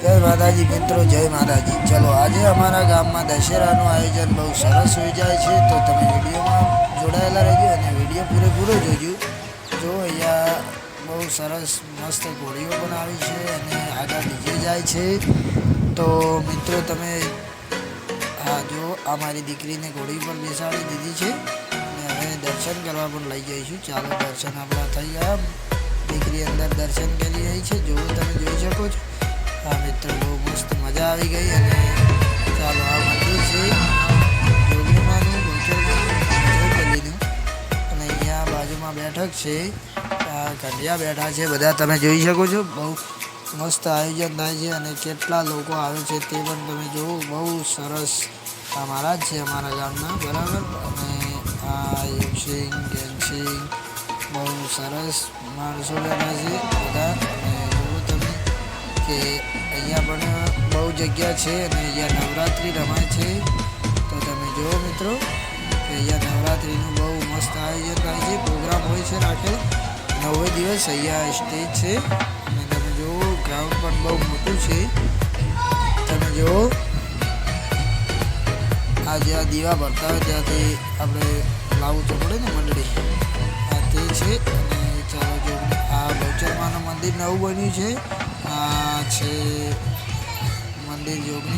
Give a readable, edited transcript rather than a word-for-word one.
जय माताजी मित्रों, जय माताजी। चलो आज अमरा गाम में दशेराનું आयोजन बहुत सरस हो जाए छे, तो तमे वीडियो में जोड़ायेला रहो और वीडियो पूरेपूरो जोजो। जो अहींया बहुत सरस मस्त घोड़ीओ बनावी छे अने आगे डीजे जाए छे। तो मित्रों तमे आ जो अमारी दीकरीने घोड़ी पर बेसाड़ी दीधी छे अने हवे दर्शन करवा पण लई जईशुं। चालो दर्शन आपणा थई गया। दीकरी अंदर दर्शन करी रही छे, जो तमे जोई शको छो। हाँ मित्रों, बहुत मस्त मजा आई गई। चालो आ मंदिर से जोगणीमानुं बोचरमानुं अहींया बाजू में बैठक है। आ कंडिया बैठा है, बधा तमे जोई शको छो। बहुत मस्त आयोजन थाय छे अने केटला लोको आवे छे ते पण तमे जोवो। बहुत सरस आ महाराज छे अमारा गामना, बराबर। अने आ योगसिंह ज्ञानसिंह बहुत सरस माणसो बैठा छे बधा। अने जोवो तमे के अहींया पण बहु जग्या छे अने अहींया नवरात्रि रमाय छे। तो तमे जोवो मित्रों के अहींया नवरात्रिनुं बहु मस्त आयोजन थाय छे। प्रोग्राम होय छे राखेल 9 दिवस। अहींया स्टेज छे अने तमे जोवो ग्राउंड पण बहु मोटुं छे। तमे जोवो आ जे आ दीवा भरता होय त्यांथी आपणे लावવું तो पड़े ने मंडળી आ ते छे। अने चालो जो आ बोचरमानुं मंदिर नवुं बन्युं छे। आ छे मंदिर जोगणी।